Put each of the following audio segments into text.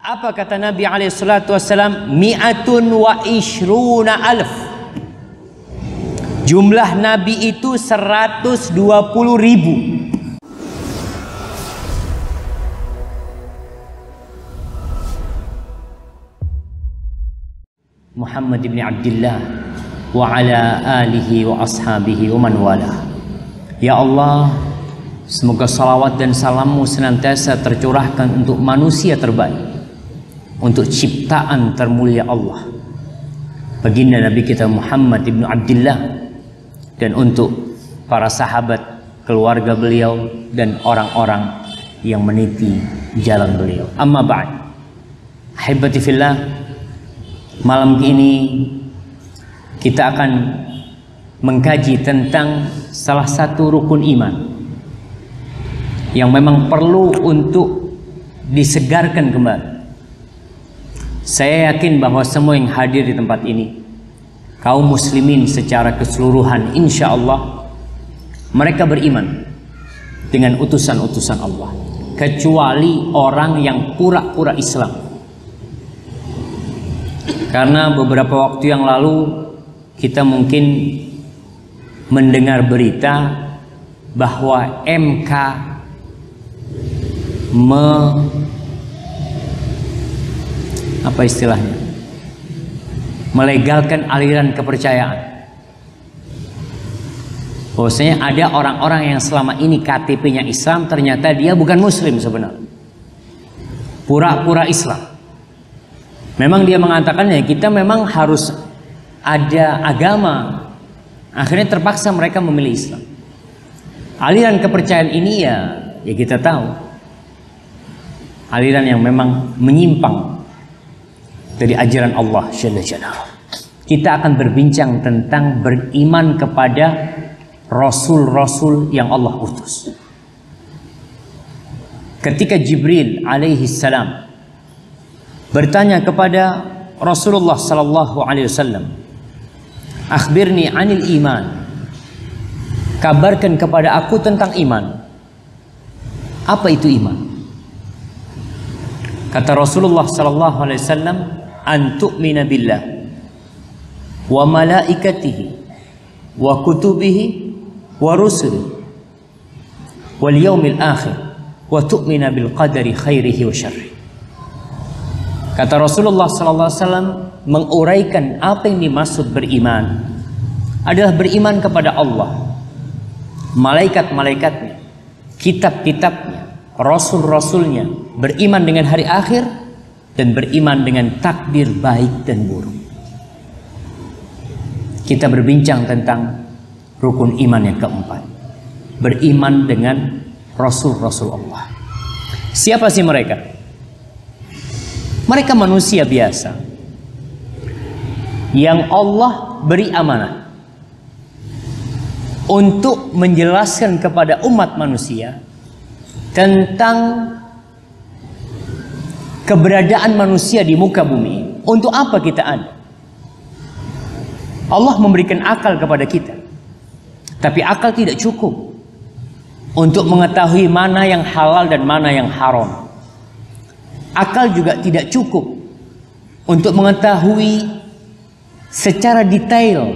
Apa kata Nabi SAW? Mi'atun wa ishruna alf. Jumlah Nabi itu 120.000. Muhammad ibn Abdullah wa ala alihi wa ashabihi wa man wala. Ya Allah, semoga salawat dan salammu senantiasa tercurahkan untuk manusia terbaik, untuk ciptaan termulia Allah, baginda Nabi kita Muhammad ibn Abdullah, dan untuk para sahabat, keluarga beliau, dan orang-orang yang meniti jalan beliau. Amma ba'd. Ahibati fillah, malam ini kita akan mengkaji tentang salah satu rukun iman yang memang perlu untuk disegarkan kembali. Saya yakin bahwa semua yang hadir di tempat ini, kaum muslimin secara keseluruhan, insya Allah mereka beriman dengan utusan-utusan Allah, kecuali orang yang pura-pura Islam. Karena beberapa waktu yang lalu kita mungkin mendengar berita bahwa MK melegalkan aliran kepercayaan. Bahwasanya ada orang-orang yang selama ini KTP-nya Islam, ternyata dia bukan muslim sebenarnya, pura-pura Islam. Memang dia mengatakannya kita memang harus ada agama. Akhirnya terpaksa mereka memilih Islam. Aliran kepercayaan ini ya kita tahu, aliran yang memang menyimpang dari ajaran Allah Jalla Jalaluhu. Kita akan berbincang tentang beriman kepada rasul-rasul yang Allah utus. Ketika Jibril alaihi salam bertanya kepada Rasulullah sallallahu alaihi wasallam, "Akhbirni 'anil iman." Kabarkan kepada aku tentang iman. Apa itu iman? Kata Rasulullah sallallahu alaihi wasallam, "An tu'mina billah wa malaikatihi wa kutubihi wa rusulihi wal yaumil akhir wa tu'mina bil qadari khairihi wa syarrihi." Kata Rasulullah SAW menguraikan apa yang dimaksud beriman adalah beriman kepada Allah, malaikat-malaikatnya, kitab-kitabnya, rasul-rasulnya, beriman dengan hari akhir, dan beriman dengan takdir baik dan buruk. Kita berbincang tentang rukun iman yang keempat, beriman dengan rasul-rasul Allah. Siapa sih mereka? Mereka manusia biasa yang Allah beri amanah untuk menjelaskan kepada umat manusia tentang keberadaan manusia di muka bumi. Untuk apa kita ada? Allah memberikan akal kepada kita, tapi akal tidak cukup untuk mengetahui mana yang halal dan mana yang haram. Akal juga tidak cukup untuk mengetahui secara detail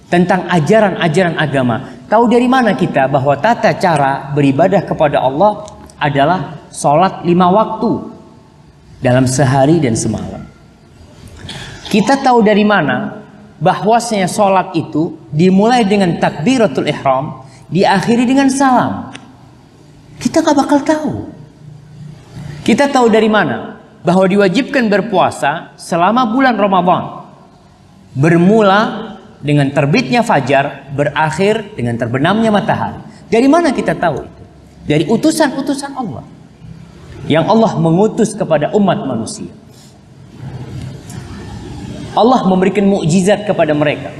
tentang ajaran-ajaran agama. Tahu dari mana kita bahwa tata cara beribadah kepada Allah adalah sholat 5 waktu dalam sehari dan semalam? Kita tahu dari mana bahwasanya sholat itu dimulai dengan takbiratul ihram, diakhiri dengan salam? Kita gak bakal tahu. Kita tahu dari mana bahwa diwajibkan berpuasa selama bulan Ramadan, bermula dengan terbitnya fajar, berakhir dengan terbenamnya matahari. Dari mana kita tahu itu? Dari utusan-utusan Allah yang Allah mengutus kepada umat manusia. Allah memberikan mukjizat kepada mereka.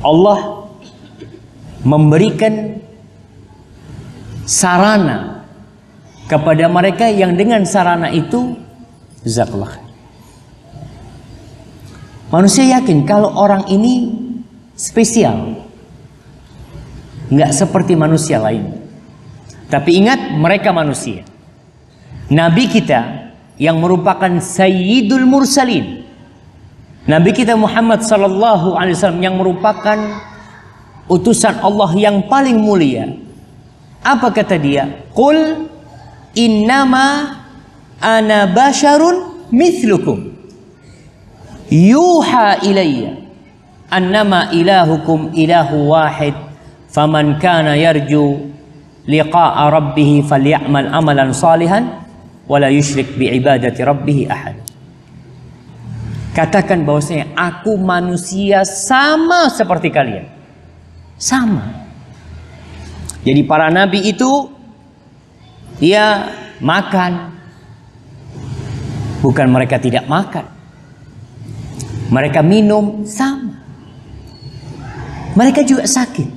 Allah memberikan sarana kepada mereka yang dengan sarana itu, jazakallah, manusia yakin kalau orang ini spesial, nggak seperti manusia lain. Tapi ingat, mereka manusia. Nabi kita yang merupakan Sayyidul Mursalin, Nabi kita Muhammad sallallahu alaihi wasallam yang merupakan utusan Allah yang paling mulia. Apa kata dia? Qul innama ana basyarun mithlukum yuha ilayya annama ilahukum ilahu wahid faman kana yarju liqa'a rabbih falyamal amalan salihan wala yusyrik biibadati rabbih ahad. Katakan bahwasanya aku manusia sama seperti kalian. Sama. Jadi para nabi itu ya makan. Bukan mereka tidak makan. Mereka minum sama. Mereka juga sakit.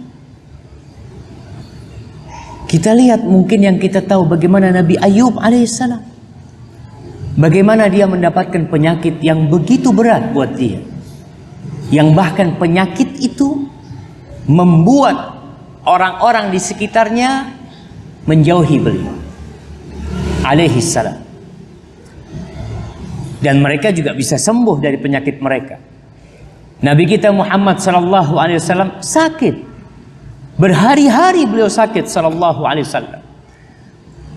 Kita lihat mungkin yang kita tahu bagaimana Nabi Ayub alaihissalam. Bagaimana dia mendapatkan penyakit yang begitu berat buat dia. Yang bahkan penyakit itu membuat orang-orang di sekitarnya menjauhi beliau alaihissalam. Dan mereka juga bisa sembuh dari penyakit mereka. Nabi kita Muhammad sallallahu alaihi wasallam sakit. Berhari-hari beliau sakit sallallahu alaihi wasallam.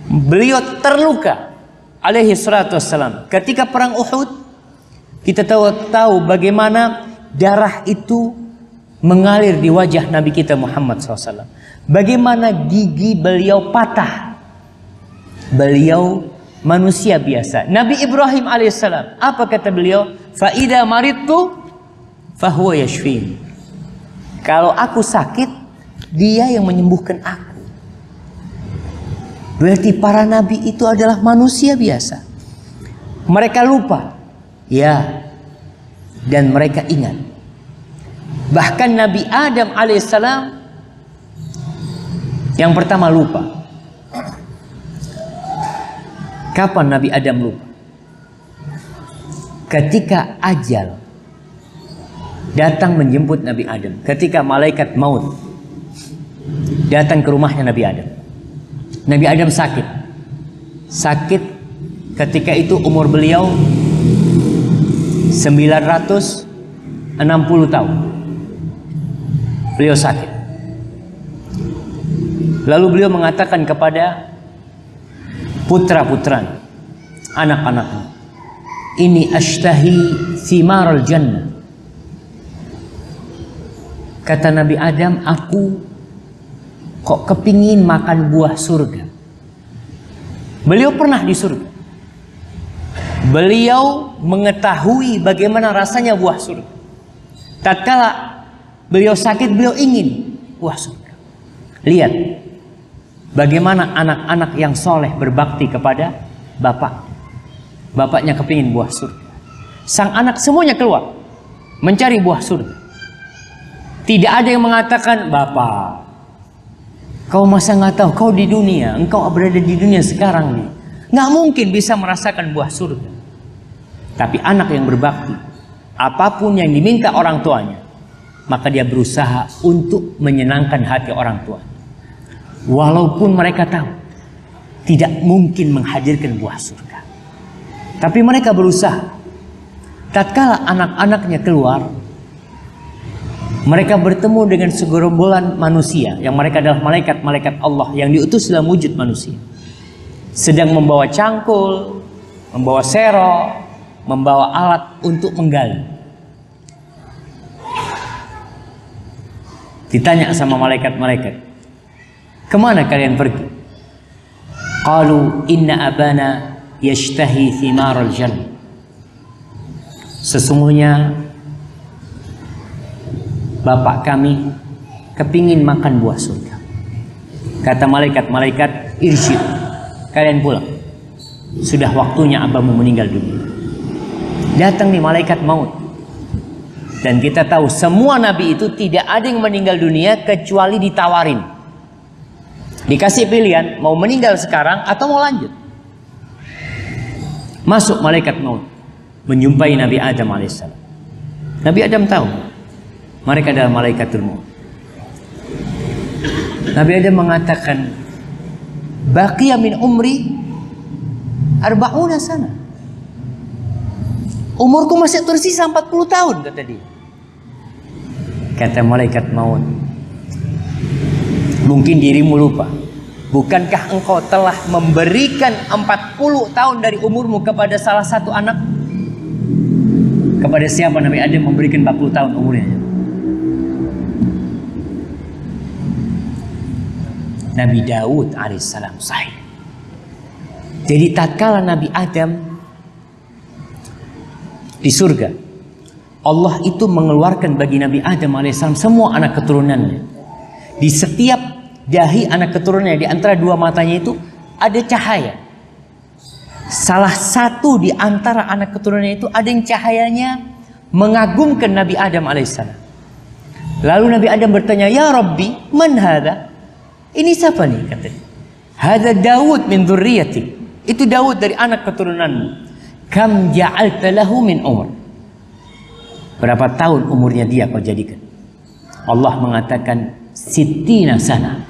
Beliau terluka alaihi salatu wassalam. Ketika perang Uhud, kita tahu bagaimana darah itu mengalir di wajah Nabi kita Muhammad SAW. Bagaimana gigi beliau patah. Beliau manusia biasa. Nabi Ibrahim alaihissalam, apa kata beliau? Fa idza maridtu fahuwa yashfin. Kalau aku sakit, dia yang menyembuhkan aku. Berarti para nabi itu adalah manusia biasa. Mereka lupa. Ya. Dan mereka ingat. Bahkan Nabi Adam alaihissalam yang pertama lupa. Kapan Nabi Adam lupa? Ketika ajal datang menjemput Nabi Adam. Ketika malaikat maut datang ke rumahnya Nabi Adam. Nabi Adam sakit. Sakit ketika itu umur beliau 960 tahun. Beliau sakit. Lalu beliau mengatakan kepada putra-putranya, anak-anaknya, ini ashtahi thimaral jannah. Kata Nabi Adam, aku kok kepingin makan buah surga. Beliau pernah di surga. Beliau mengetahui bagaimana rasanya buah surga. Tatkala beliau sakit, beliau ingin buah surga. Lihat bagaimana anak-anak yang soleh berbakti kepada bapak. Bapaknya kepingin buah surga. Sang anak semuanya keluar mencari buah surga. Tidak ada yang mengatakan, Bapak, kau masa nggak tahu, kau di dunia, engkau berada di dunia sekarang nih, nggak mungkin bisa merasakan buah surga. Tapi anak yang berbakti, apapun yang diminta orang tuanya, maka dia berusaha untuk menyenangkan hati orang tua. Walaupun mereka tahu tidak mungkin menghadirkan buah surga, tapi mereka berusaha. Tatkala anak-anaknya keluar, mereka bertemu dengan segerombolan manusia yang mereka adalah malaikat-malaikat Allah yang diutus dalam wujud manusia, sedang membawa cangkul, membawa sero, membawa alat untuk menggali. Ditanya sama malaikat-malaikat, kemana kalian pergi? Qalu inna abana yashtahi thimaral jannah. Sesungguhnya bapak kami kepingin makan buah surga. Kata malaikat-malaikat, irji, kalian pulang. Sudah waktunya abamu meninggal dunia. Datang nih malaikat maut. Dan kita tahu semua nabi itu tidak ada yang meninggal dunia kecuali ditawarin. Dikasih pilihan, mau meninggal sekarang atau mau lanjut. Masuk malaikat maut, menjumpai Nabi Adam alaihissalam. Nabi Adam tahu mereka adalah malaikatul maut. Nabi Adam mengatakan, baqiya min umri 40 sana. Umurku masih tersisa 40 tahun, kata dia. Kata malaikat maut, mungkin dirimu lupa. Bukankah engkau telah memberikan 40 tahun dari umurmu kepada salah satu anak? Kepada siapa Nabi Adam memberikan 40 tahun umurnya? Nabi Daud alaihissalam, sahih. Jadi tatkala Nabi Adam di surga, Allah itu mengeluarkan bagi Nabi Adam alaihissalam semua anak keturunannya. Di setiap dahi anak keturunannya, di antara dua matanya itu ada cahaya. Salah satu di antara anak keturunannya itu ada yang cahayanya mengagumkan Nabi Adam alaihissalam. Lalu Nabi Adam bertanya, "Ya Rabbi, man hadha?" Ini siapa nih? Katanya, "Hadha Daud min dzurriyyati." Itu Daud dari anak keturunanmu. "Kam ja'alta lahu min umur?" Berapa tahun umurnya dia kau jadikan? Allah mengatakan sittina sana,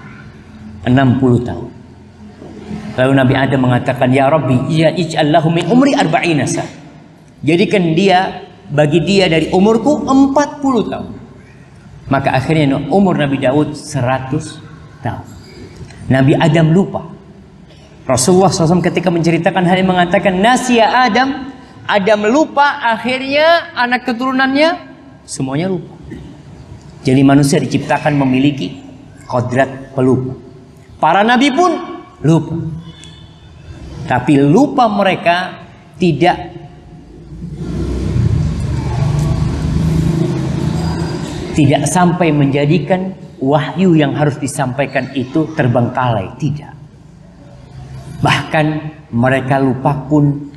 60 tahun. Lalu Nabi Adam mengatakan, "Ya Rabbi, ya ij'al lahu min umri 40 sana." Jadikan dia, bagi dia dari umurku 40 tahun. Maka akhirnya umur Nabi Daud 100 tahun. Nabi Adam lupa. Rasulullah SAW ketika menceritakan hal ini mengatakan, "Nasiya Adam." Adam lupa, akhirnya anak keturunannya semuanya lupa. Jadi manusia diciptakan memiliki kodrat pelupa. Para nabi pun lupa. Tapi lupa mereka tidak sampai menjadikan wahyu yang harus disampaikan itu terbengkalai. Tidak. Bahkan mereka lupa pun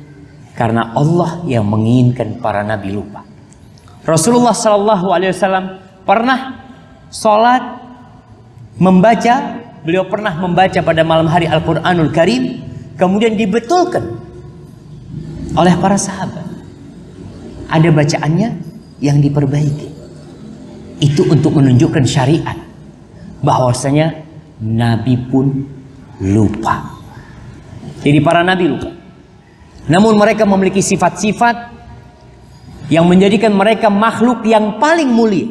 karena Allah yang menginginkan para nabi lupa. Rasulullah SAW pernah sholat membaca, beliau pernah membaca pada malam hari Al-Quranul Karim, kemudian dibetulkan oleh para sahabat. Ada bacaannya yang diperbaiki. Itu untuk menunjukkan syariat, bahwasanya nabi pun lupa. Jadi para nabi lupa. Namun mereka memiliki sifat-sifat yang menjadikan mereka makhluk yang paling mulia.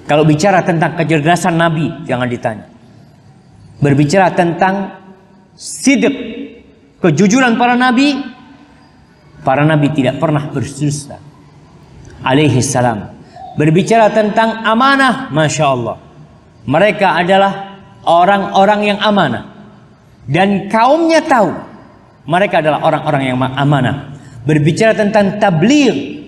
Kalau bicara tentang kecerdasan nabi, jangan ditanya. Berbicara tentang sidq, kejujuran para nabi tidak pernah berdusta alaihi salam. Berbicara tentang amanah, Masya Allah, mereka adalah orang-orang yang amanah. Dan kaumnya tahu mereka adalah orang-orang yang amanah. Berbicara tentang tabligh,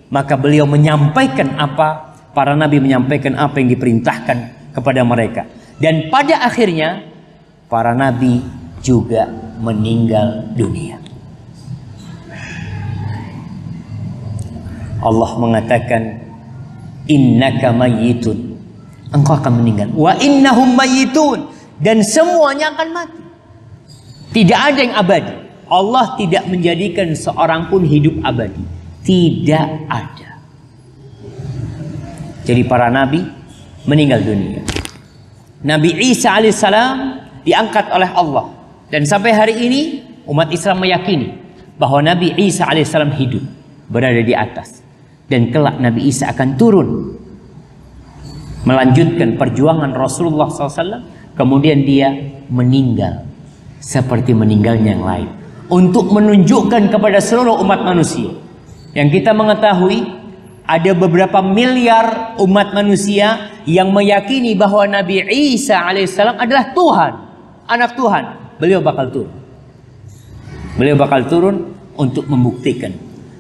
maka beliau menyampaikan apa, para nabi menyampaikan apa yang diperintahkan kepada mereka. Dan pada akhirnya para nabi juga meninggal dunia. Allah mengatakan, "Innaka mayyitun." Engkau akan meninggal. Wa innahum mayyitun. Dan semuanya akan mati. Tidak ada yang abadi. Allah tidak menjadikan seorang pun hidup abadi. Tidak ada. Jadi para nabi meninggal dunia. Nabi Isa alaihissalam diangkat oleh Allah. Dan sampai hari ini umat Islam meyakini bahwa Nabi Isa alaihissalam hidup, berada di atas. Dan kelak Nabi Isa akan turun, melanjutkan perjuangan Rasulullah SAW. Kemudian dia meninggal seperti meninggalnya yang lain, untuk menunjukkan kepada seluruh umat manusia. Yang kita mengetahui ada beberapa miliar umat manusia yang meyakini bahwa Nabi Isa alaihissalam adalah Tuhan, anak Tuhan. Beliau bakal turun. Beliau bakal turun untuk membuktikan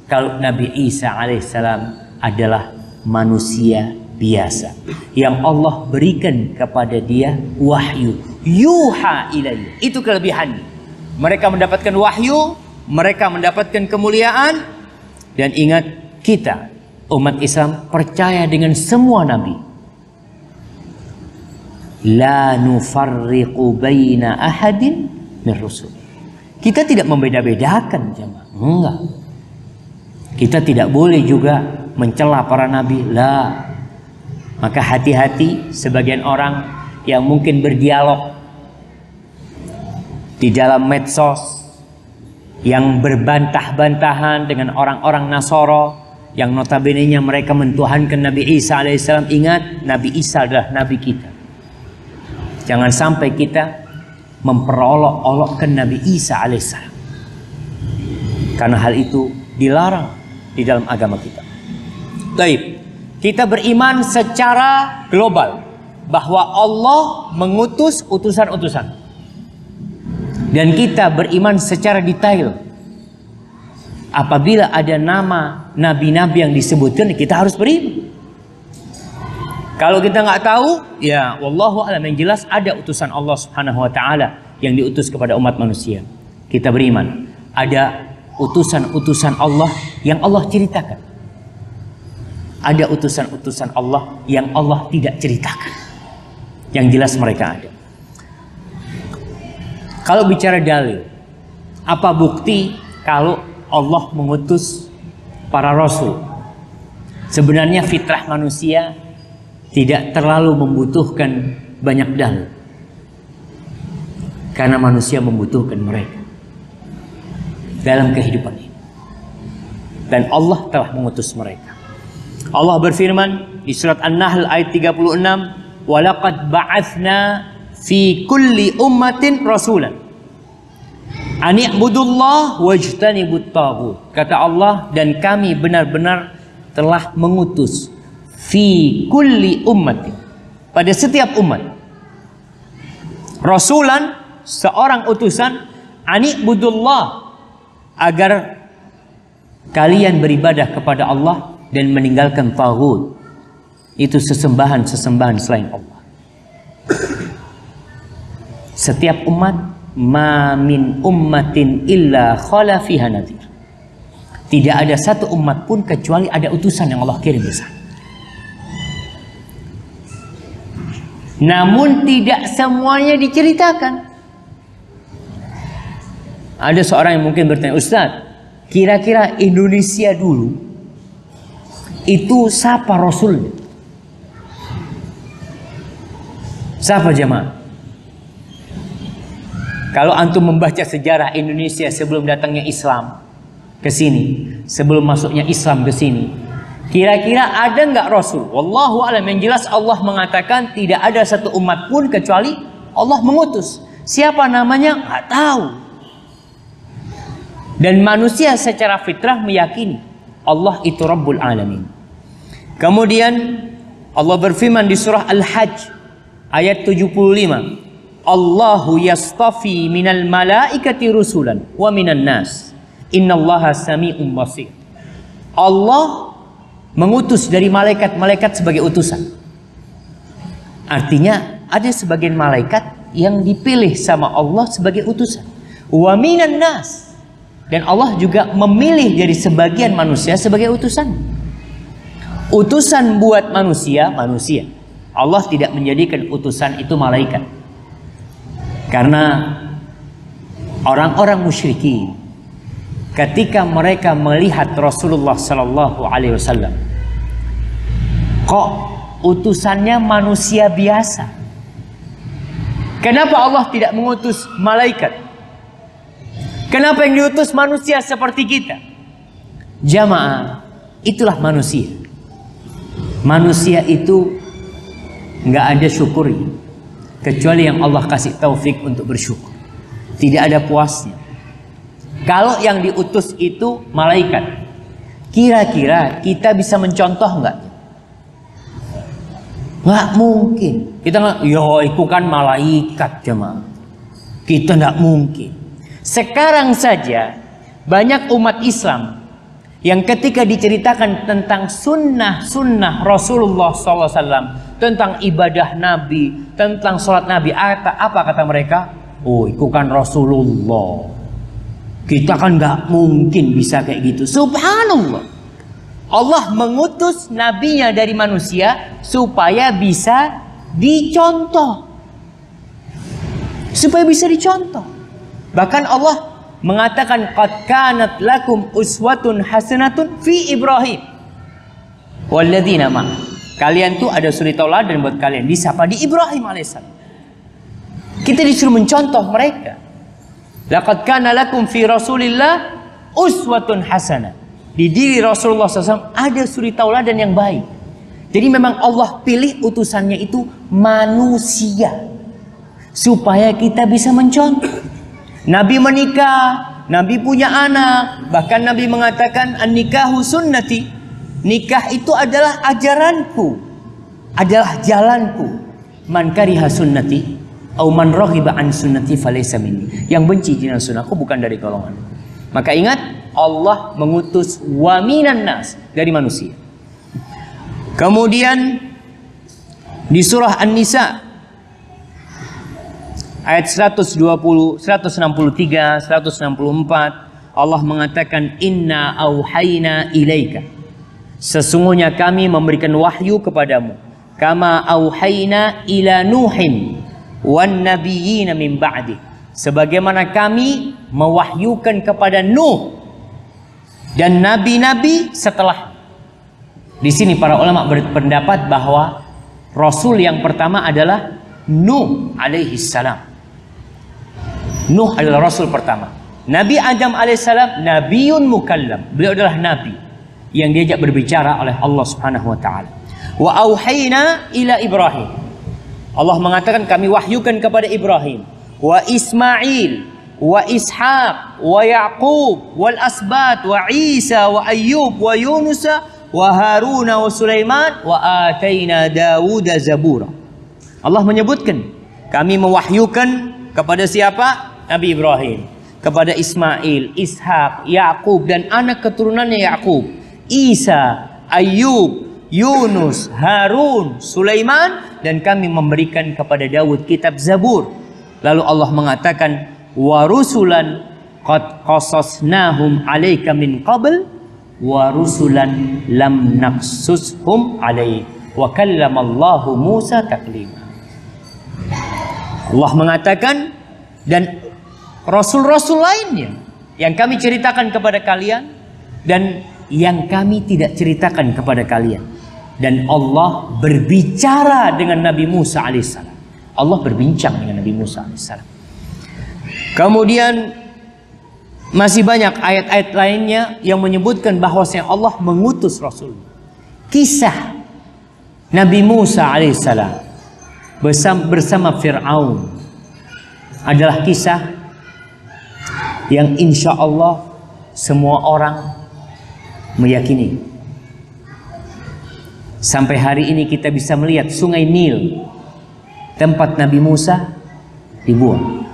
kalau Nabi Isa alaihissalam adalah manusia biasa yang Allah berikan kepada dia wahyu, yuha ilayya. Itu kelebihannya. Mereka mendapatkan wahyu, mereka mendapatkan kemuliaan. Dan ingat, kita umat Islam percaya dengan semua nabi. La nufarriqu baina ahadin min rusul. Kita tidak membeda-bedakan, jemaah. Enggak. Kita tidak boleh juga mencela para nabi. La. Maka hati-hati sebagian orang yang mungkin berdialog di dalam medsos, yang berbantah-bantahan dengan orang-orang Nasara yang notabene-nya mereka mentuhankan Nabi Isa alaihissalam. Ingat, Nabi Isa adalah Nabi kita. Jangan sampai kita memperolok-olokkan Nabi Isa alaihissalam, karena hal itu dilarang di dalam agama kita. Baik, kita beriman secara global bahwa Allah mengutus utusan-utusan. Dan kita beriman secara detail. Apabila ada nama nabi-nabi yang disebutkan, kita harus beriman. Kalau kita nggak tahu, ya wallahu a'lam, yang jelas ada utusan Allah Subhanahu wa taala yang diutus kepada umat manusia. Kita beriman. Ada utusan-utusan Allah yang Allah ceritakan. Ada utusan-utusan Allah yang Allah tidak ceritakan. Yang jelas mereka ada. Kalau bicara dalil, apa bukti kalau Allah mengutus para rasul? Sebenarnya fitrah manusia tidak terlalu membutuhkan banyak dalil, karena manusia membutuhkan mereka dalam kehidupan ini. Dan Allah telah mengutus mereka. Allah berfirman di surat An-Nahl ayat 36, "Walaqad ba'atsna fi kulli ummatin rasulan an i'budullah wajtanibut taghut." Kata Allah, dan kami benar-benar telah mengutus fi kulli ummatin, pada setiap umat, rasulan, seorang utusan, an i'budullah, agar kalian beribadah kepada Allah dan meninggalkan taghut, itu sesembahan-sesembahan selain Allah. Setiap umat, ma min ummatin illa khala fiha nadhir. Tidak ada satu umat pun kecuali ada utusan yang Allah kirim ke sana. Namun tidak semuanya diceritakan. Ada seorang yang mungkin bertanya, "Ustaz, kira-kira Indonesia dulu itu siapa rasulnya? Siapa jemaah?" Kalau antum membaca sejarah Indonesia sebelum datangnya Islam ke sini, sebelum masuknya Islam ke sini, kira-kira ada nggak Rasul? Wallahu a'lam. Yang jelas Allah mengatakan tidak ada satu umat pun kecuali Allah mengutus. Siapa namanya? Nggak tahu. Dan manusia secara fitrah meyakini Allah itu Rabbul Alamin. Kemudian Allah berfirman di surah Al-Hajj ayat 75, Allahu yastafi minal malaikati rusulan wa minan nas innallaha sami'un basir. Allah mengutus dari malaikat-malaikat sebagai utusan. Artinya ada sebagian malaikat yang dipilih sama Allah sebagai utusan. Wa minan nas, dan Allah juga memilih dari sebagian manusia sebagai utusan. Utusan buat manusia. Allah tidak menjadikan utusan itu malaikat. Karena orang-orang musyrikin ketika mereka melihat Rasulullah sallallahu alaihi wasallam, kok utusannya manusia biasa? Kenapa Allah tidak mengutus malaikat? Kenapa yang diutus manusia seperti kita? Jamaah, itulah manusia. Manusia itu nggak ada syukurnya kecuali yang Allah kasih taufik untuk bersyukur. Tidak ada puasnya. Kalau yang diutus itu malaikat, kira-kira kita bisa mencontoh nggak? Nggak mungkin. Kita nggak, yo itu kan malaikat jemaah. Kita nggak mungkin. Sekarang saja banyak umat Islam yang ketika diceritakan tentang sunnah Rasulullah SAW, tentang ibadah Nabi, tentang sholat Nabi, apa kata mereka? Oh, itu kan Rasulullah. Kita kan nggak mungkin bisa kayak gitu. Subhanallah. Allah mengutus nabinya dari manusia supaya bisa dicontoh. Supaya bisa dicontoh. Bahkan Allah mengatakan qad kanat lakum uswatun hasanatun fi Ibrahim walladzina ma'. Kalian tuh ada suri tauladan buat kalian disapa di Ibrahim alaihissalam. Kita disuruh mencontoh mereka. Laqad kana lakum fi Rasulillah uswatun hasanah. Di diri Rasulullah SAW ada suri tauladan yang baik. Jadi memang Allah pilih utusannya itu manusia supaya kita bisa mencontoh. Nabi menikah, Nabi punya anak, bahkan Nabi mengatakan an-nikahu sunnati. Nikah itu adalah ajaranku, adalah jalanku. Man kariha sunnati au man raghiba an sunnati falaysa minni. Yang benci dengan sunnahku bukan dari golongan. Maka ingat, Allah mengutus wa minan nas, dari manusia. Kemudian di surah An-Nisa ayat 120, 163, 164 Allah mengatakan inna auhayna ilaika. Sesungguhnya kami memberikan wahyu kepadamu. Kama auhayna ila Nuhin wan nabiyina min ba'di. Sebagaimana kami mewahyukan kepada Nuh dan nabi-nabi setelah. Di sini para ulama berpendapat bahwa Rasul yang pertama adalah Nuh alaihi salam. Nuh adalah Rasul pertama. Nabi Adam alaihissalam Nabiun mukallam. Beliau adalah Nabi yang diajak berbicara oleh Allah subhanahu wa ta'ala. Wa auhayna ila Ibrahim. Allah mengatakan kami wahyukan kepada Ibrahim. Wa Ismail. Wa Ishaq. Wa Yaqub. Wal Asbat. Wa Isa. Wa Ayyub. Wa Yunusa. Wa Haruna wa Sulaiman wa ataina Dawuda zabura. Allah menyebutkan kami mewahyukan kepada siapa? Nabi Ibrahim, kepada Ismail, Ishak, Yaqub dan anak keturunannya Yaqub, Isa, Ayyub, Yunus, Harun, Sulaiman, dan kami memberikan kepada Dawud kitab Zabur. Lalu Allah mengatakan wa rusulan qad qasasnahum 'alaika min qabl wa rusulan lam naqsushum alaih wa kallamallahu Musa taklima. Allah mengatakan dan rasul-rasul lainnya yang kami ceritakan kepada kalian dan yang kami tidak ceritakan kepada kalian. Dan Allah berbicara dengan Nabi Musa alaihissalam. Allah berbincang dengan Nabi Musa alaihissalam. Kemudian masih banyak ayat-ayat lainnya yang menyebutkan bahwasanya Allah mengutus Rasul. Kisah Nabi Musa alaihissalam bersama Fir'aun adalah kisah yang insya Allah semua orang meyakini. Sampai hari ini kita bisa melihat sungai Nil, tempat Nabi Musa dibuang.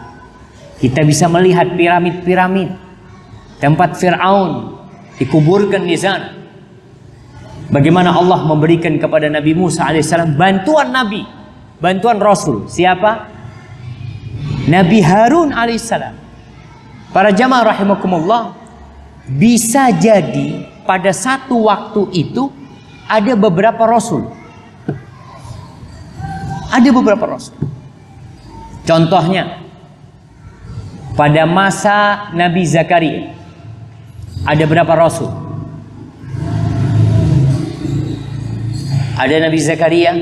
Kita bisa melihat piramid-piramid, tempat Fir'aun dikuburkan di sana. Bagaimana Allah memberikan kepada Nabi Musa alaihissalam bantuan Nabi, bantuan Rasul. Siapa? Nabi Harun alaihissalam. Para jamaah rahimakumullah, bisa jadi pada satu waktu itu ada beberapa Rasul. Ada beberapa Rasul. Contohnya, pada masa Nabi Zakaria ada berapa Rasul? Ada Nabi Zakaria?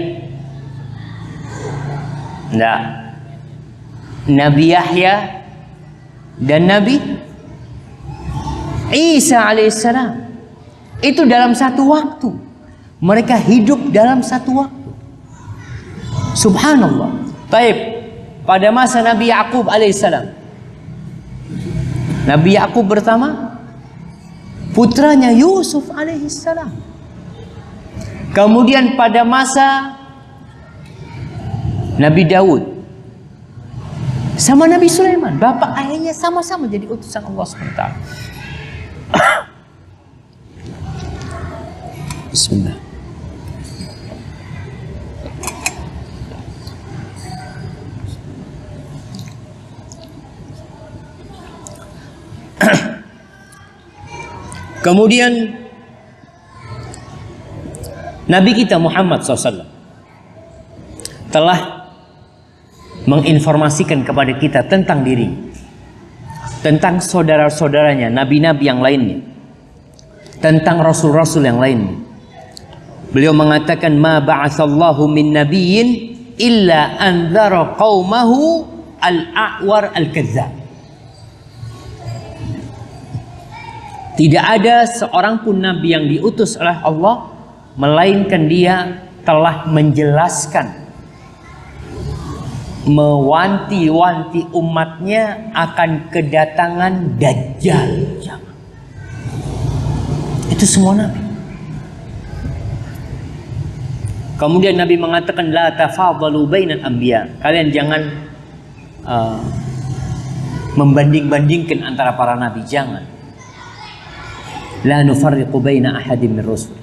Enggak. Nabi Yahya dan Nabi Isa alaihissalam. Itu dalam satu waktu. Mereka hidup dalam satu waktu. Subhanallah. Taib. Pada masa Nabi Yaqub alaihissalam, Nabi Yaqub bersama putranya Yusuf alaihissalam. Kemudian pada masa Nabi Daud sama Nabi Sulaiman, bapak ayahnya sama-sama jadi utusan Allah SWT. Bismillah. Kemudian Nabi kita Muhammad SAW telah menginformasikan kepada kita tentang diri, tentang saudara-saudaranya, nabi-nabi yang lainnya, tentang rasul-rasul yang lainnya. Beliau mengatakan, ma ba'atsallahu min nabiyyin illa anzara qaumahu al-a'war al-kadzdzab. Tidak ada seorang pun nabi yang diutus oleh Allah melainkan dia telah menjelaskan, mewanti-wanti umatnya akan kedatangan Dajjal. Itu semua nabi. Kemudian Nabi mengatakan la tafadalu bainal anbiya. Kalian jangan membanding-bandingkan antara para nabi, jangan. La nufarriqu baina ahadin min rusul.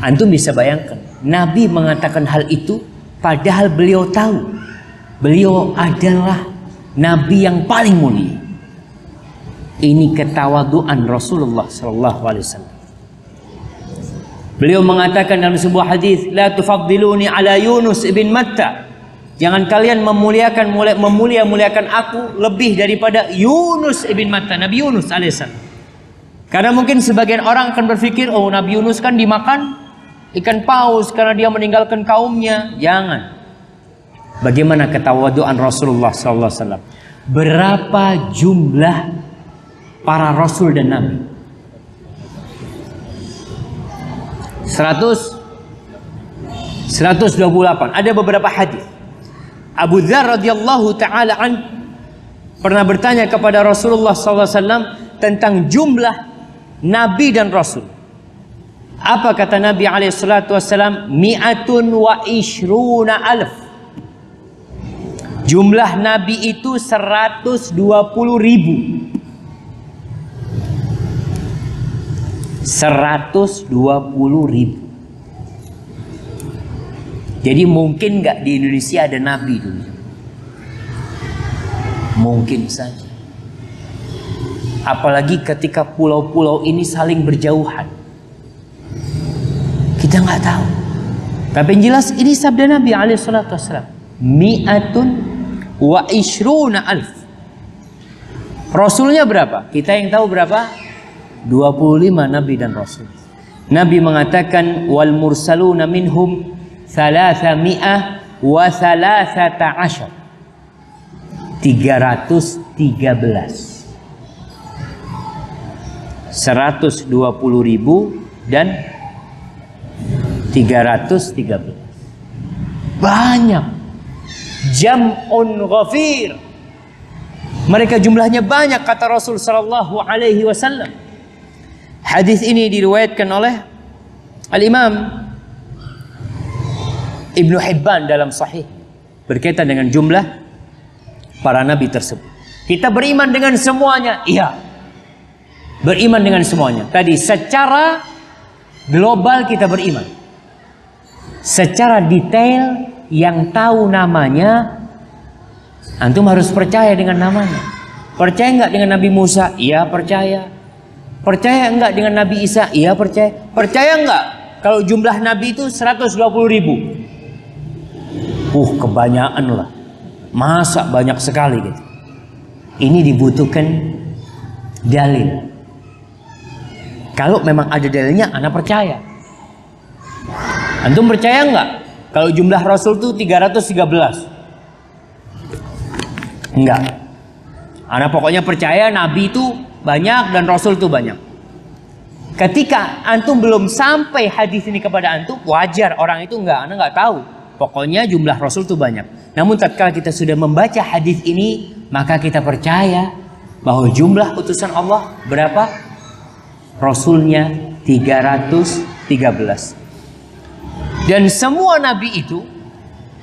Antum bisa bayangkan, Nabi mengatakan hal itu padahal beliau tahu beliau adalah Nabi yang paling mulia. Ini ketawaduan Rasulullah sallallahu alaihi wasallam. Beliau mengatakan dalam sebuah hadis, la tufaddiluni ala Yunus ibn Matta. Jangan kalian memuliakan aku lebih daripada Yunus ibn Matta, Nabi Yunus alaihissalam. Karena mungkin sebagian orang akan berpikir, oh Nabi Yunus kan dimakan ikan paus karena dia meninggalkan kaumnya. Jangan. Bagaimana ketawaduan Rasulullah SAW? Berapa jumlah para Rasul dan Nabi? 128. Ada beberapa hadis. Abu Dzar radhiyallahu taala an pernah bertanya kepada Rasulullah SAW tentang jumlah Nabi dan Rasul. Apa kata Nabi SAW? Mi'atun wa ishruna alf. Jumlah Nabi itu 120.000. 120.000. Jadi mungkin nggak di Indonesia ada Nabi dulu? Mungkin saja. Apalagi ketika pulau-pulau ini saling berjauhan. Kita nggak tahu. Tapi yang jelas ini sabda Nabi SAW. Mi'atun wa ishruna alf. Rasulnya berapa? Kita yang tahu berapa? 25 Nabi dan Rasul. Nabi mengatakan wal mursaluna minhum 313. 313. 120.000 dan 313. Banyak. Jam'un ghafir. Mereka jumlahnya banyak kata Rasul sallallahu alaihi wasallam. Hadis ini diriwayatkan oleh Al-Imam Ibnu Hibban dalam Sahih berkaitan dengan jumlah para nabi tersebut. Kita beriman dengan semuanya? Iya. Beriman dengan semuanya. Tadi secara global kita beriman. Secara detail yang tahu namanya, antum harus percaya dengan namanya. Percaya enggak dengan Nabi Musa? Iya percaya. Percaya enggak dengan Nabi Isa? Iya percaya. Percaya enggak kalau jumlah Nabi itu 120.000? Kebanyakan lah. Masa banyak sekali gitu. Ini dibutuhkan dalil. Kalau memang ada dalilnya, ana percaya. Antum percaya enggak kalau jumlah Rasul itu 313? Enggak. Ana pokoknya percaya Nabi itu banyak dan Rasul itu banyak. Ketika antum belum sampai hadis ini kepada antum, wajar orang itu ana enggak tahu. Pokoknya jumlah Rasul itu banyak. Namun tatkala kita sudah membaca hadis ini, maka kita percaya bahwa jumlah utusan Allah berapa? Rasulnya 313. Dan semua nabi itu,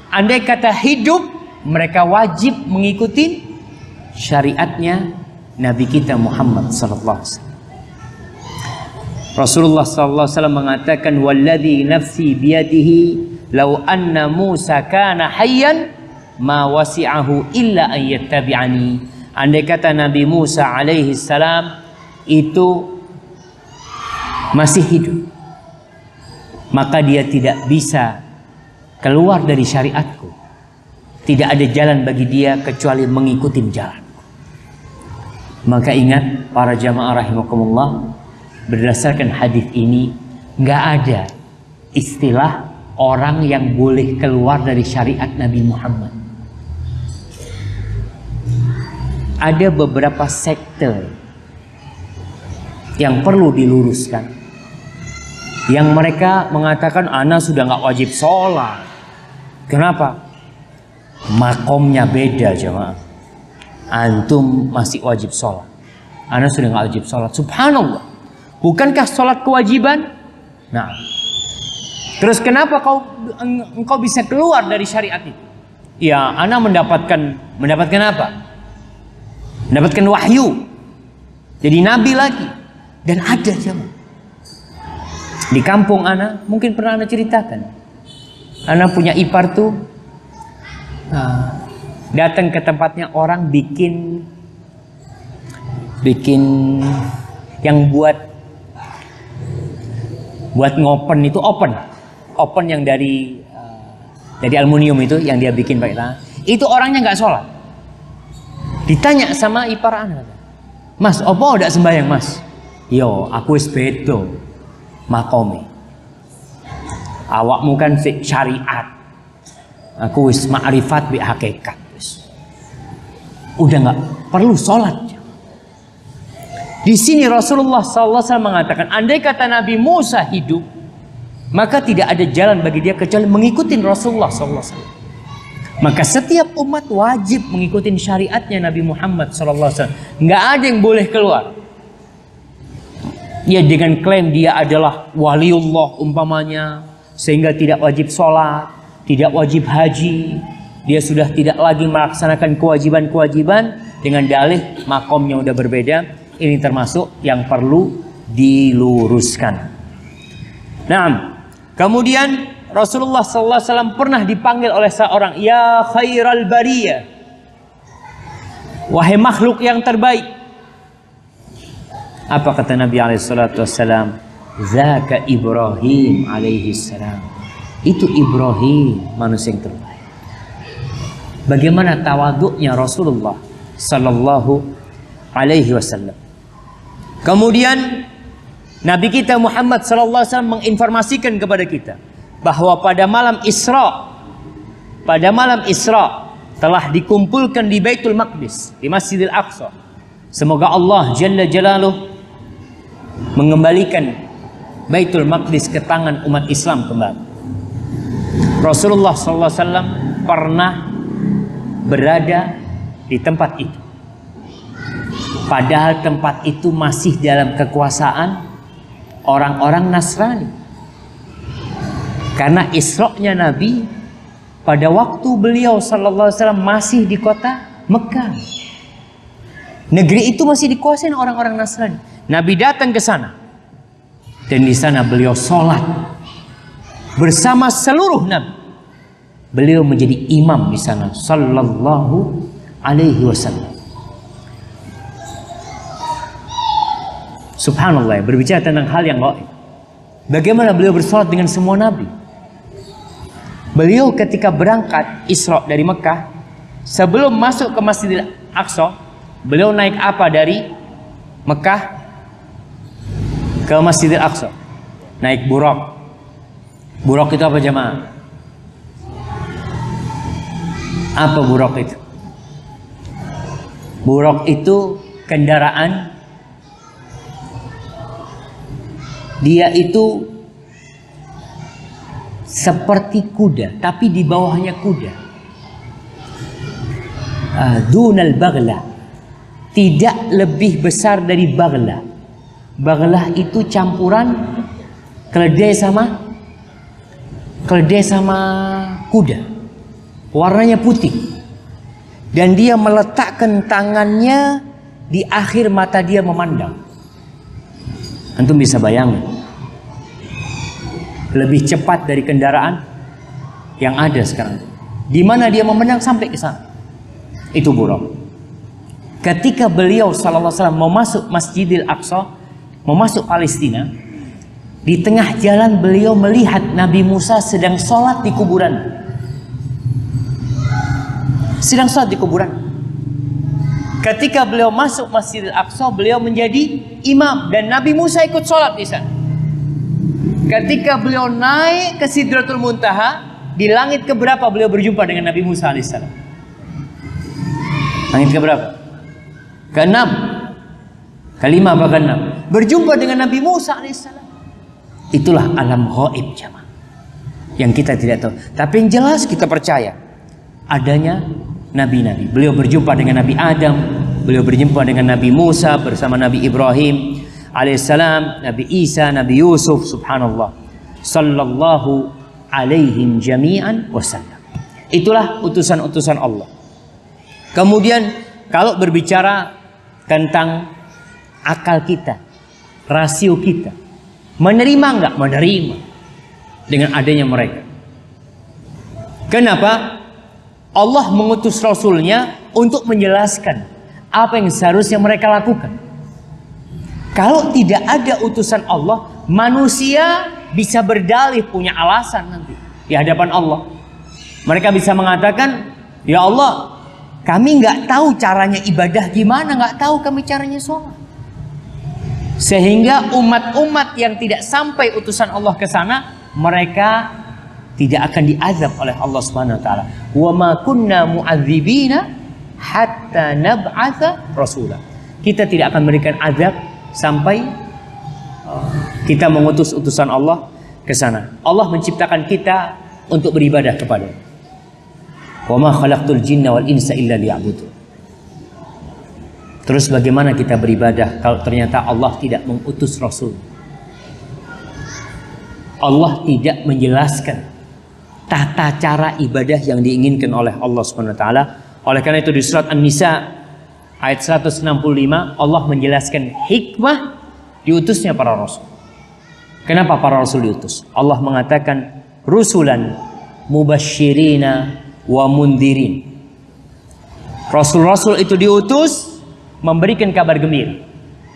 andai kata hidup, mereka wajib mengikuti syariatnya Nabi kita Muhammad sallallahu alaihi wasallam. Rasulullah sallallahu alaihi wasallam mengatakan, "Walladzi nafsi biyadihi law anna Musa kana hayyan ma wasi'ahu illa an yattabi'ani." Andai kata Nabi Musa alaihi salam itu masih hidup, maka dia tidak bisa keluar dari syariatku. Tidak ada jalan bagi dia kecuali mengikuti jalanku. Maka ingat para jamaah rahimakumullah, berdasarkan hadis ini nggak ada istilah orang yang boleh keluar dari syariat Nabi Muhammad. Ada beberapa sekte yang perlu diluruskan. Yang mereka mengatakan ana sudah nggak wajib sholat. Kenapa? Makomnya beda jemaah. Antum masih wajib sholat, ana sudah nggak wajib sholat. Subhanallah. Bukankah sholat kewajiban? Nah, terus kenapa engkau bisa keluar dari syariat itu? Ya, ana mendapatkan apa? Mendapatkan wahyu. Jadi nabi lagi. Dan ada jemaah. Di kampung ana, mungkin pernah ana ceritakan. Ana punya ipar tuh datang ke tempatnya orang bikin yang buat ngopen itu open yang dari aluminium itu yang dia bikin pakai tangan. Itu orangnya nggak sholat. Ditanya sama ipar anak, Mas, opo udah sembahyang Mas? Yo, aku wis bedo makome. Awakmu kan fik syariat, aku wis ma'rifat bi hakikat. Udah nggak perlu sholat. Di sini Rasulullah SAW mengatakan, andai kata Nabi Musa hidup, maka tidak ada jalan bagi dia kecuali mengikuti Rasulullah SAW. Maka setiap umat wajib mengikuti syariatnya Nabi Muhammad SAW. Nggak ada yang boleh keluar. Ya dengan klaim dia adalah waliullah umpamanya, sehingga tidak wajib sholat, tidak wajib haji. Dia sudah tidak lagi melaksanakan kewajiban-kewajiban dengan dalih makomnya udah berbeda. Ini termasuk yang perlu diluruskan. Nah, kemudian Rasulullah SAW pernah dipanggil oleh seorang, ya khairal bariyah, wahai makhluk yang terbaik. Apa kata Nabi SAW? Zaka Ibrahim alaihissalam. Itu Ibrahim, manusia yang terbaik. Bagaimana tawaduknya Rasulullah Sallallahu Alaihi Wasallam. Kemudian Nabi kita Muhammad Sallallahu Alaihi Wasallam menginformasikan kepada kita bahwa pada malam Isra telah dikumpulkan di Baitul Maqdis, di Masjidil Aqsa. Semoga Allah Jalla Jalaluh mengembalikan Baitul Maqdis ke tangan umat Islam kembali. Rasulullah Sallallahu Alaihi Wasallam pernah berada di tempat itu. Padahal tempat itu masih dalam kekuasaan orang-orang Nasrani. Karena Isra-nya Nabi pada waktu beliau sallallahu alaihi wasallam masih di kota Mekah. Negeri itu masih dikuasai orang-orang Nasrani. Nabi datang ke sana. Dan di sana beliau sholat bersama seluruh nabi. Beliau menjadi imam di sana sallallahu alaihi wasallam. Subhanallah, berbicara tentang hal yang gaib. Bagaimana beliau bersolat dengan semua nabi? Beliau ketika berangkat Isra dari Mekah, sebelum masuk ke Masjidil Aqsa, beliau naik apa dari Mekah ke Masjidil Aqsa? Naik buraq. Buraq itu apa jemaah? Apa buraq itu? Buraq itu kendaraan. Dia itu seperti kuda, tapi di bawahnya kuda. Dunal baghla, tidak lebih besar dari baghla. Baghla itu campuran keledai sama kuda. Warnanya putih. Dan dia meletakkan tangannya di akhir mata dia memandang. Antum bisa bayangin. Lebih cepat dari kendaraan yang ada sekarang. Di mana dia memandang sampai ke sana. Itu buraq. Ketika beliau sallallahu alaihi wasallam mau masuk Masjidil Aqsa, mau masuk Palestina, di tengah jalan beliau melihat Nabi Musa sedang sholat di kuburan. Sedang sholat di kuburan. Ketika beliau masuk Masjidil Aqsa, beliau menjadi imam dan Nabi Musa ikut sholat di sana. Ketika beliau naik ke Sidratul Muntaha, di langit keberapa beliau berjumpa dengan Nabi Musa alaihissalam? Langit keberapa? Ke-6. Kelima bahkan enam. Berjumpa dengan Nabi Musa alaihissalam. Itulah alam ghaib jamaah. Yang kita tidak tahu. Tapi yang jelas kita percaya adanya nabi-nabi. Beliau berjumpa dengan Nabi Adam, beliau berjumpa dengan Nabi Musa bersama Nabi Ibrahim alaihissalam, Nabi Isa, Nabi Yusuf, subhanallah. Sallallahu alaihim jami'an wasallam. Itulah utusan-utusan Allah. Kemudian kalau berbicara tentang akal kita, rasio kita, menerima enggak? Menerima dengan adanya mereka. Kenapa? Allah mengutus Rasulnya untuk menjelaskan apa yang seharusnya mereka lakukan. Kalau tidak ada utusan Allah, manusia bisa berdalih, punya alasan nanti di hadapan Allah. Mereka bisa mengatakan, ya Allah, kami nggak tahu caranya ibadah gimana, nggak tahu kami caranya sholat. Sehingga umat-umat yang tidak sampai utusan Allah ke sana, mereka tidak akan diazab oleh Allah Subhanahu wa taala. Wa ma kunna mu'adzibina hatta nab'atsa rasula. Kita tidak akan memberikan azab sampai kita mengutus utusan Allah ke sana. Allah menciptakan kita untuk beribadah kepada. Wa ma khalaqtul jinna wal insa illa liya'budun. Terus bagaimana kita beribadah kalau ternyata Allah tidak mengutus Rasul? Allah tidak menjelaskan tata cara ibadah yang diinginkan oleh Allah Subhanahu wa taala. Oleh karena itu di surat An-Nisa ayat 165 Allah menjelaskan hikmah diutusnya para rasul. Kenapa para rasul diutus? Allah mengatakan rusulan mubasyirina wa mundirin. Rasul-rasul itu diutus memberikan kabar gembira,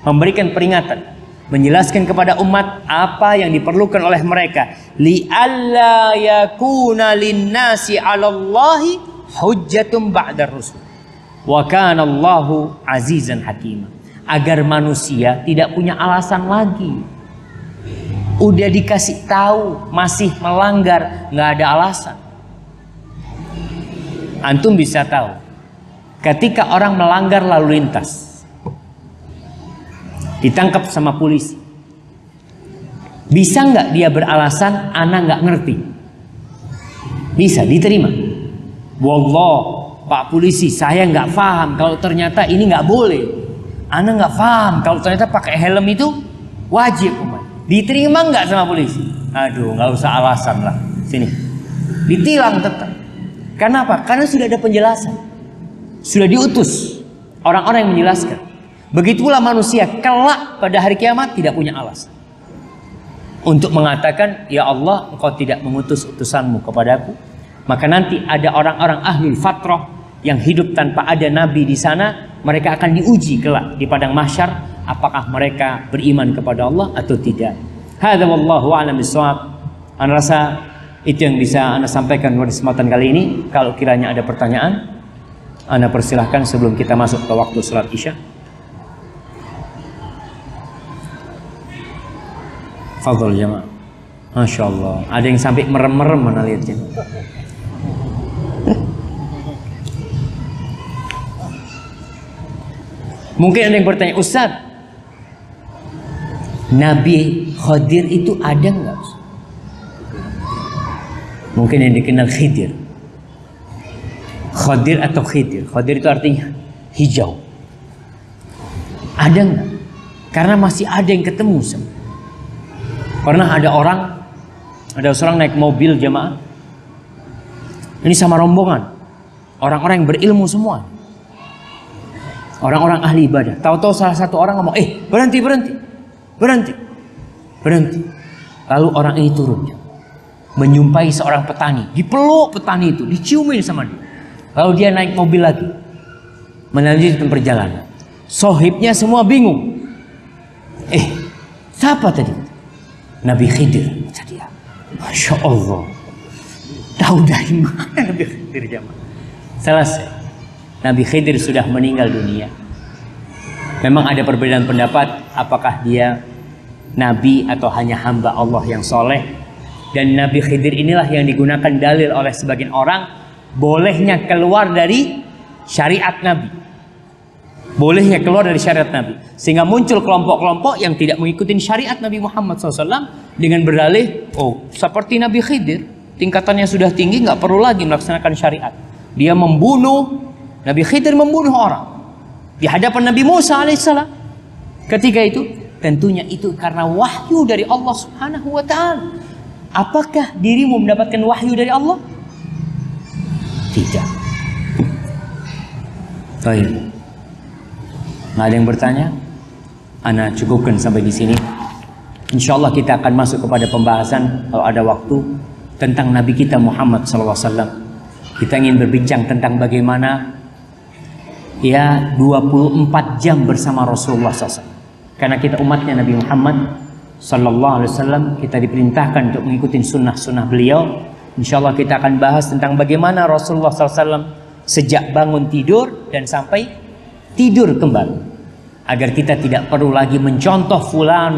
memberikan peringatan, menjelaskan kepada umat apa yang diperlukan oleh mereka. Li'alla yakuna linnasi 'alallahi hujjatun ba'dar rusul. Wa kana Allahu azizan hakima. Agar manusia tidak punya alasan lagi. Udah dikasih tahu masih melanggar, nggak ada alasan. Antum bisa tahu ketika orang melanggar lalu lintas, ditangkap sama polisi, bisa nggak dia beralasan anak nggak ngerti? Bisa diterima. Wallah Pak polisi, saya nggak paham kalau ternyata ini nggak boleh. Anak nggak paham kalau ternyata pakai helm itu wajib. Diterima nggak sama polisi? Aduh, nggak usah alasan lah. Sini, ditilang tetap. Kenapa? Karena sudah ada penjelasan, sudah diutus orang-orang yang menjelaskan. Begitulah manusia kelak pada hari kiamat tidak punya alasan untuk mengatakan, ya Allah, Engkau tidak mengutus utusanmu kepadaku. Maka nanti ada orang-orang ahlul fatrah yang hidup tanpa ada nabi di sana. Mereka akan diuji kelak di padang mahsyar, apakah mereka beriman kepada Allah atau tidak. Hadza wallahu a'lam bissawab. Ana rasa itu yang bisa ana sampaikan pada kesempatan kali ini. Kalau kiranya ada pertanyaan, ana persilahkan sebelum kita masuk ke waktu salat Isya. Fadhol jamaah. Masya Allah. Ada yang sampai merem-merem mana lihatnya. Mungkin ada yang bertanya, Ustaz, Nabi Khadir itu ada nggak? Mungkin yang dikenal Khidir. Khadir atau Khidir. Khadir itu artinya hijau. Ada nggak? Karena masih ada yang ketemu. Pernah ada seorang naik mobil jamaah. Ini sama rombongan. Orang-orang yang berilmu semua. Orang-orang ahli ibadah. Tahu-tahu salah satu orang ngomong, berhenti. Lalu orang ini turun, menyumpai seorang petani, dipeluk petani itu, diciumin sama dia. Lalu dia naik mobil lagi, melanjutkan perjalanan. Sohibnya semua bingung. Siapa tadi? Nabi Khidir. Tadi ya. Masya Allah. Tahu dari mana Nabi Khidir jamaah? Selesai. Nabi Khidir sudah meninggal dunia. Memang ada perbedaan pendapat apakah dia nabi atau hanya hamba Allah yang soleh. Dan Nabi Khidir inilah yang digunakan dalil oleh sebagian orang bolehnya keluar dari syariat Nabi. bolehnya keluar dari syariat Nabi, sehingga muncul kelompok-kelompok yang tidak mengikuti syariat Nabi Muhammad SAW dengan berdalih, oh seperti Nabi Khidir, tingkatannya sudah tinggi, nggak perlu lagi melaksanakan syariat. Dia membunuh, Nabi Khidir membunuh orang di hadapan Nabi Musa alaihissalam. Ketika itu tentunya itu karena wahyu dari Allah Subhanahu wa ta'ala. Apakah dirimu mendapatkan wahyu dari Allah? Tidak. Baik. Nggak ada yang bertanya? Ana cukupkan sampai di sini. Insya Allah kita akan masuk kepada pembahasan kalau ada waktu tentang Nabi kita Muhammad SAW. Kita ingin berbincang tentang bagaimana ya 24 jam bersama Rasulullah SAW. Karena kita umatnya Nabi Muhammad SAW, kita diperintahkan untuk mengikuti sunnah-sunnah beliau. Insya Allah kita akan bahas tentang bagaimana Rasulullah SAW sejak bangun tidur dan sampai tidur kembali, agar kita tidak perlu lagi mencontoh fulan.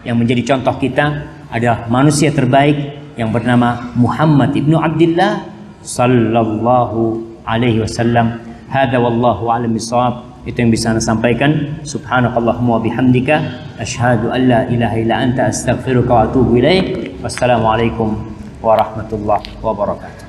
Yang menjadi contoh kita adalah manusia terbaik yang bernama Muhammad ibnu Abdullah sallallahu alaihi wasallam. Hada wallahu a'lam bishawab. Itu yang bisa saya sampaikan. Subhanakallahumma wa bihamdika asyhadu an la ilaha illa anta astaghfiruka wa atubu ilaik. Wassalamualaikum warahmatullahi wabarakatuh.